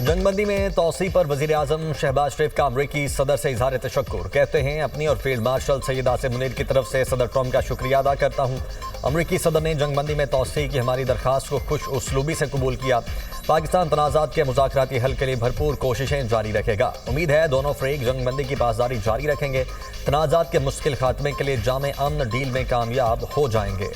जंगबंदी में तोसी पर वजीर आजम शहबाज शरीफ का अमरीकी सदर से इजहार तशक्कुर। कहते हैं अपनी और फील्ड मार्शल सैयद आसिम मुनीर की तरफ से सदर ट्रंप का शुक्रिया अदा करता हूँ। अमरीकी सदर ने जंगबंदी में तोसी की हमारी दरख्वास्त को खुश उसलूबी से कबूल किया। पाकिस्तान तनाज़ात के मुज़ाकराती हल के लिए भरपूर कोशिशें जारी रखेगा। उम्मीद है दोनों फ़रीक जंगबंदी की पासदारी जारी रखेंगे। तनाज़ात के मुश्किल खात्मे के लिए जामे अमन डील में कामयाब हो जाएंगे।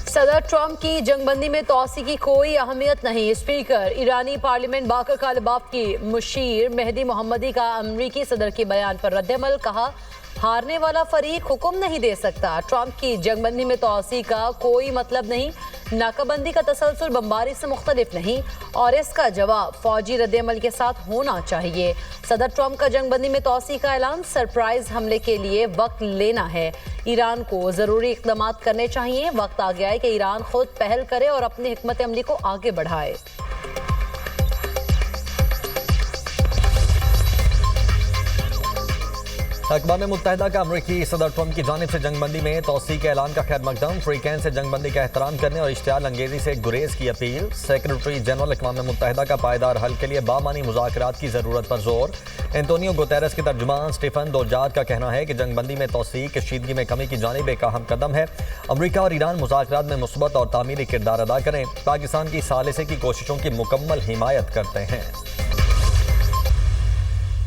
सदर ट्रंप की जंगबंदी में तोसी की कोई अहमियत नहीं। स्पीकर ईरानी पार्लियामेंट बाकर कालिबाफ की मुशीर मेहदी मोहम्मदी का अमरीकी सदर के बयान पर रद्दअमल। कहा, हारने वाला फरीक हुक्म नहीं दे सकता। ट्रंप की जंगबंदी में तोसी का कोई मतलब नहीं। नाकाबंदी का तसलसल बमबारी से मुख्तलिफ नहीं और इसका जवाब फौजी रद्दअमल के साथ होना चाहिए। सदर ट्रंप का जंगबंदी में तोसी का ऐलान सरप्राइज हमले के लिए वक्त लेना है। ईरान को जरूरी इक़दाम करने चाहिए। वक्त आ गया है कि ईरान खुद पहल करे और अपनी हिकमत अमली को आगे बढ़ाए। अक़वाम मुत्तहिदा का अमरीकी सदर ट्रंप की जानिब से जंगबंदी में तोसी के ऐलान का खैर मकदम। फ्रीकैन से जंगबंदी का एहतराम करने और इश्तियाल अंगेजी से गुरेज की अपील। सेक्रेटरी जनरल अक़वाम मुत्तहिदा का पायदार हल के लिए बामानी मुज़ाकरात की ज़रूरत पर जोर। एंटोनियो गुतेरेस के तर्जुमान स्टीफन दुजार्ट का कहना है कि जंगबंदी में तोसी कशीदगी में कमी की जानिब एक अहम कदम है। अमरीका और ईरान मुज़ाकरात में मुस्बत और तामीरी किरदार अदा करें। पाकिस्तान की सालिसे की कोशिशों की मुकम्मल हिमायत करते हैं।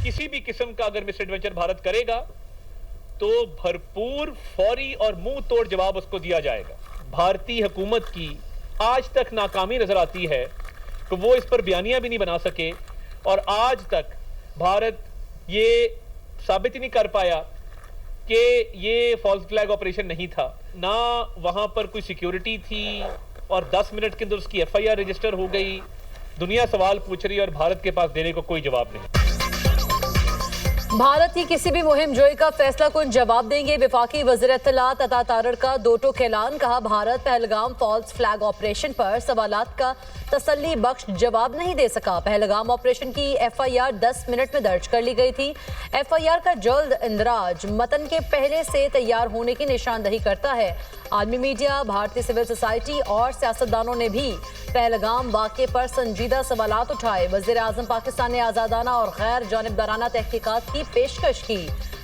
किसी भी किस्म का अगर मिस एडवेंचर भारत करेगा तो भरपूर, फौरी और मुंह तोड़ जवाब उसको दिया जाएगा। भारतीय हुकूमत की आज तक नाकामी नजर आती है कि वो इस पर बयानियां भी नहीं बना सके और आज तक भारत ये साबित ही नहीं कर पाया कि ये फॉल्स फ्लैग ऑपरेशन नहीं था। ना वहां पर कोई सिक्योरिटी थी और 10 मिनट के अंदर उसकी FIR रजिस्टर हो गई। दुनिया सवाल पूछ रही है और भारत के पास देने को कोई जवाब नहीं। भारत की किसी भी मुहिम जोई का फैसला कुन जवाब देंगे। वफाकी वज़ीर इत्तलात अता तारड़ का दो टोक ऐलान। कहा, Bharat Pahalgam false flag operation पर सवालात का तसल्ली बख्श जवाब नहीं दे सका। पहलगाम ऑपरेशन की FIR 10 मिनट में दर्ज कर ली गई थी। FIR का जल्द इंदराज मतन के पहले से तैयार होने की निशानदही करता है। आलमी मीडिया, भारतीय सिविल सोसाइटी और सियासतदानों ने भी पहलगाम वाक़े पर संजीदा सवालात उठाए। वज़ीर आज़म पाकिस्तान ने आज़ादाना और गैर जानिबदाराना तहकीकात की पेशकश की।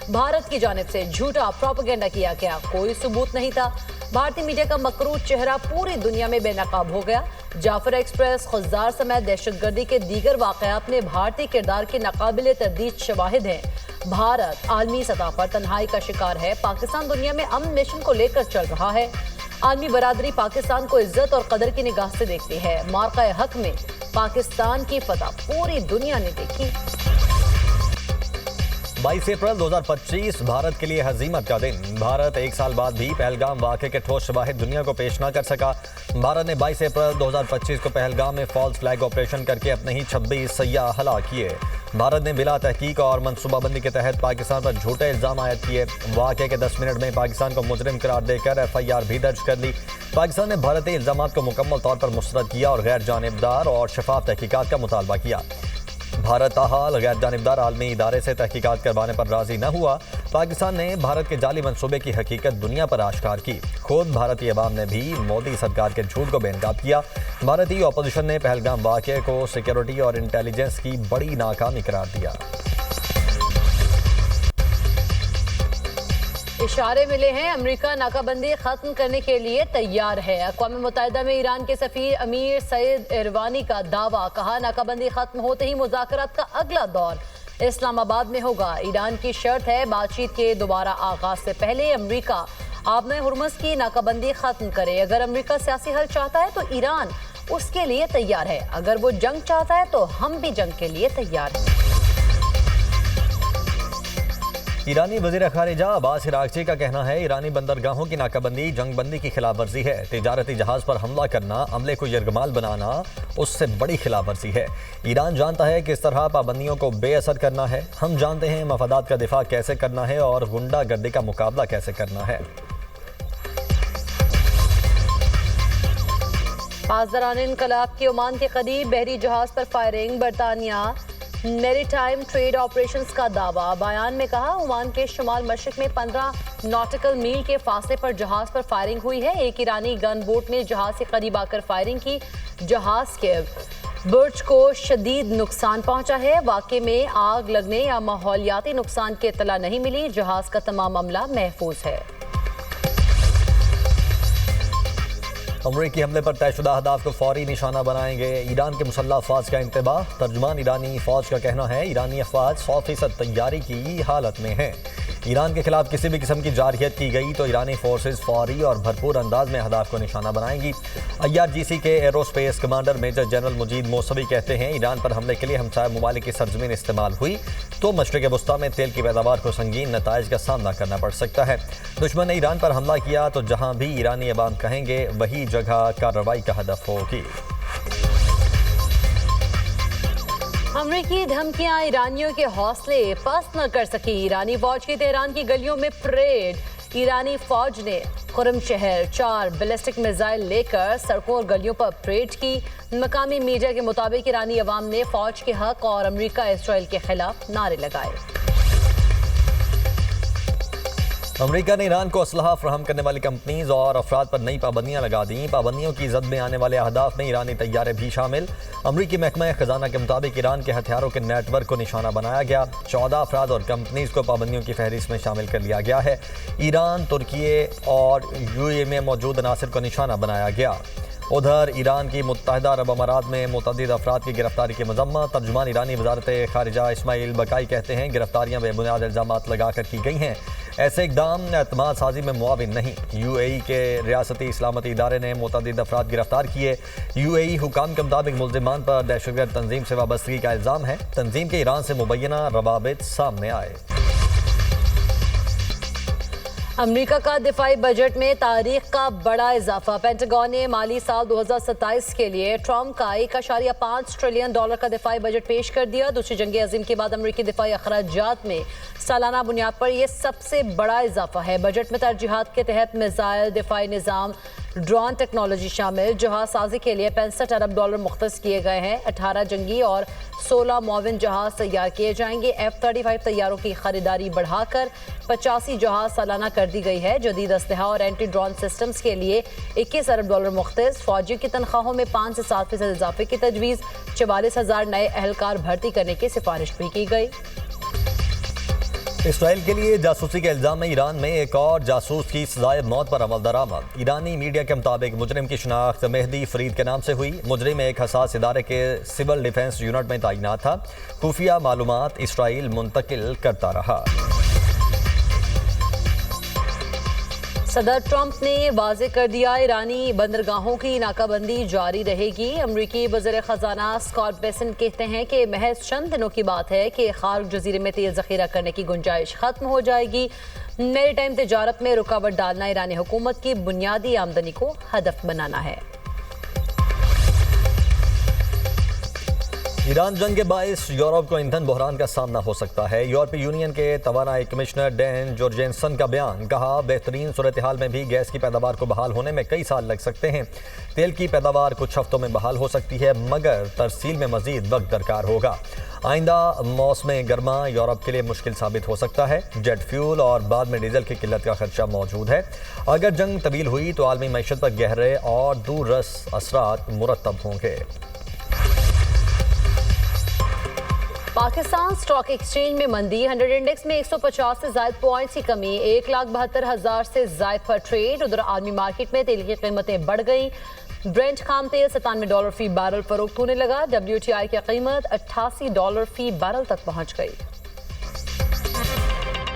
भारत की जानिब से झूठा प्रोपेगेंडा किया गया, कोई सबूत नहीं था। भारतीय मीडिया का मकरूज चेहरा पूरी दुनिया में बेनकाब हो गया। जाफर एक्सप्रेस, खुज़दार समेत दहशतगर्दी के दीगर वाक़यात में भारतीय किरदार के नाकाबिले तरदीद शवाहिद हैं। भारत आलमी सतह पर तन्हाई का शिकार है। पाकिस्तान दुनिया में अमन मिशन को लेकर चल रहा है। आलमी बरादरी पाकिस्तान को इज्जत और कदर की निगाह से देखती है। मार्का हक में पाकिस्तान की फतह पूरी दुनिया ने देखी। 22 अप्रैल 2025 भारत के लिए हजीमत का दिन। भारत एक साल बाद भी पहलगाम वाक़े के ठोस शवाहिद दुनिया को पेश न कर सका। भारत ने 22 अप्रैल 2025 को पहलगाम में फॉल्स फ्लैग ऑपरेशन करके अपने ही 26 सय्याह हलाक किए। भारत ने बिला तहकीक और मनसूबाबंदी के तहत पाकिस्तान पर झूठे इल्ज़ाम आयद किए। वाक़े के 10 मिनट में पाकिस्तान को मुजरिम करार देकर FIR भी दर्ज कर ली। पाकिस्तान ने भारतीय इल्ज़ाम को मुकम्मल तौर पर मुस्तरद किया और गैर जानिबदार और शफाफ तहकीकात का मुतालबा किया। भारत ताहाल गैर जानिबदार आलमी इदारे से तहकीकात करवाने पर राजी न हुआ। पाकिस्तान ने भारत के जाली मंसूबे की हकीकत दुनिया पर आश्कार की। खुद भारतीय अवाम ने भी मोदी सरकार के झूठ को बेनकाब किया। भारतीय अपोजिशन ने पहलगाम वाक़े को सिक्योरिटी और इंटेलिजेंस की बड़ी नाकामी करार दिया। इशारे मिले हैं, अमेरिका नाकाबंदी खत्म करने के लिए तैयार है। अक़वाम मुत्तहिदा में ईरान के सफ़ीर अमीर सईद इरवानी का दावा। कहा, नाकाबंदी खत्म होते ही मुज़ाकरात का अगला दौर इस्लामाबाद में होगा। ईरान की शर्त है बातचीत के दोबारा आगाज से पहले अमेरिका आबमे हुर्मुज़ की नाकाबंदी खत्म करे। अगर अमेरिका सियासी हल चाहता है तो ईरान उसके लिए तैयार है। अगर वो जंग चाहता है तो हम भी जंग के लिए तैयार हैं। ईरानी वज़ीर ख़ारिजा अब्बास इराक़ची का कहना है, ईरानी बंदरगाहों की नाकाबंदी जंगबंदी की खिलाफ वर्जी है। तिजारती जहाज़ पर हमला करना, अमले को यरगमाल बनाना उससे बड़ी खिलाफ वर्जी है। ईरान जानता है किस तरह पाबंदियों को बेअसर करना है। हम जानते हैं मफादात का दिफा कैसे करना है और गुंडागर्दी का मुकाबला कैसे करना है। पासदारान इनकलाब के ओमान के करीब बहरी जहाज पर फायरिंग। बरतानिया मैरीटाइम ट्रेड ऑपरेशंस का दावा। बयान में कहा, ओमान के शुमाल मशरिक में 15 नॉटिकल मील के फासले पर जहाज पर फायरिंग हुई है। एक ईरानी गन बोट ने जहाज के करीब आकर फायरिंग की। जहाज के बुर्ज को शदीद नुकसान पहुंचा है। वाकये में आग लगने या माहौलियाती नुकसान की इत्तला नहीं मिली। जहाज का तमाम मामला महफूज है। अमरीकी हमले पर तयशुदा अहदाफ को फौरी निशाना बनाएंगे ईरान के मुसल्लह अफवाज का इंतबाह। तर्जुमान ईरानी फौज का कहना है, ईरानी अफवाज 100% तैयारी की हालत में हैं। ईरान के खिलाफ किसी भी किस्म की जारहियत की गई तो ईरानी फोर्सेज फौरी और भरपूर अंदाज में अहदाफ को निशाना बनाएंगी। IRGC के aerospace commander major general Majid Mousavi कहते हैं, ईरान पर हमले के लिए हमसाया ममालिक की सरजमीन इस्तेमाल हुई तो मशरिक़ वस्ता में तेल की पैदावार को संगीन नताइज का सामना करना पड़ सकता है। दुश्मन ने ईरान पर हमला किया तो जहां भी ईरानी अवाम कहेंगे वही जगह कार्रवाई का हदफ होगी। अमरीकी धमकियां ईरानियों के हौसले पस्त न कर सकी। ईरानी फौज की तेहरान की गलियों में परेड। ईरानी फौज ने खुरम शहर 4 बैलिस्टिक मिसाइल लेकर सड़कों और गलियों पर परेड की। मकामी मीडिया के मुताबिक ईरानी अवाम ने फौज के हक और अमरीका इसराइल के खिलाफ नारे लगाए। अमरीका ने ईरान को असलहा फराहम करने वाली कंपनीज और अफराद पर नई पाबंदियां लगा दी। पाबंदियों की जद में आने वाले अहदाफ में ईरानी तैयारे भी शामिल। अमरीकी महकमा खजाना के मुताबिक ईरान के हथियारों के नेटवर्क को निशाना बनाया गया। 14 अफराद और कंपनीज को पाबंदियों की फहरिस्त में शामिल कर लिया गया है। ईरान, तुर्की और UAE में मौजूद अनासर को निशाना बनाया गया। उधर ईरान की मुत्तहिदा अरब अमारात में मुतअद्दिद अफराद की गिरफ्तारी की मजम्मत। तर्जुमान ईरानी वजारत खारिजा इस्माइल बकाई कहते हैं, गिरफ्तारियां बेबुनियाद इल्जामात लगाकर की गई हैं। ऐसे इकदाम एतमाद साजी में मुआविन नहीं। UAE के रियासती इस्लामती इदारे ने मुतअद्दिद अफराद गिरफ्तार किए। UAE हुकाम के मुताबिक मुल्जिमान पर दहशतगर्द तंजीम से वाबस्तगी का इल्ज़ाम है। तंजीम के ईरान से मुबैना रवाबित सामने आए। अमेरिका का दिफाई बजट में तारीख का बड़ा इजाफा। पेंटागन ने माली साल 2027 के लिए ट्रंप का $1.5 ट्रिलियन का दिफाई बजट पेश कर दिया। दूसरी जंग अजीम के बाद अमेरिकी दिफाई अखराजात में सालाना बुनियाद पर यह सबसे बड़ा इजाफा है। बजट में तरजीहात के तहत मिसाइल, दिफाई निज़ाम, ड्रोन टेक्नोलॉजी शामिल। जहाज साजी के लिए $65 अरब मुख्तस किए गए हैं। 18 जंगी और 16 मुआविन जहाज तैयार किए जाएंगे। F-35 तैयारों की खरीदारी बढ़ाकर 85 जहाज सालाना कर दी गई है। जदीद असलहा और एंटी ड्रोन सिस्टम्स के लिए $21 अरब मुख्तस। फौजियों की तनख्वाहों में 5 से 7% इजाफे की तजवीज़। 44,000 नए अहलकार भर्ती करने की सिफारिश भी की गई। इसराइल के लिए जासूसी के इल्जाम में ईरान में एक और जासूस की सजाए मौत पर अमल दरामद। ईरानी मीडिया के मुताबिक मुजरिम की शनाख्त मेहदी फरीद के नाम से हुई। मुजरिम एक हसास इदारे के सिविल डिफेंस यूनिट में तैनात था। खुफिया मालूमात इसराइल मुंतकिल करता रहा। सदर ट्रंप ने वाजे कर दिया, ईरानी बंदरगाहों की नाकाबंदी जारी रहेगी। अमरीकी वज़ीर ख़जाना स्कॉट बेसेंट कहते हैं कि महज चंद दिनों की बात है कि खार्क जजीरे में तेल ज़ख़ीरा करने की गुंजाइश ख़त्म हो जाएगी। मैरीटाइम तिजारत में रुकावट डालना ईरानी हुकूमत की बुनियादी आमदनी को हदफ बनाना है। ईरान जंग के बायस यूरोप को ईंधन बहरान का सामना हो सकता है। यूरोपीय यूनियन के तवानाई कमिश्नर डैन जोर्जेंसन का बयान। कहा, बेहतरीन सूरत हाल में भी गैस की पैदावार को बहाल होने में कई साल लग सकते हैं। तेल की पैदावार कुछ हफ्तों में बहाल हो सकती है, मगर तरसील में मजीद वक्त दरकार होगा। आइंदा मौसम गर्मा यूरोप के लिए मुश्किल साबित हो सकता है। जेट फ्यूल और बाद में डीजल की किल्लत का खदशा मौजूद है। अगर जंग तवील हुई तो आलमी मईशत पर गहरे और दूररस असरात मुरतब होंगे। पाकिस्तान स्टॉक एक्सचेंज में मंदी। 100 इंडेक्स में 150 से ज्यादा पॉइंट्स की कमी। 1,72,000 से ज्यादा पर ट्रेड। उधर आलमी मार्केट में तेल की कीमतें बढ़ गई। ब्रेंट खाम तेल $97 फी बैरल फरोख्त होने लगा। WTI की कीमत $88 फी बैरल तक पहुंच गई।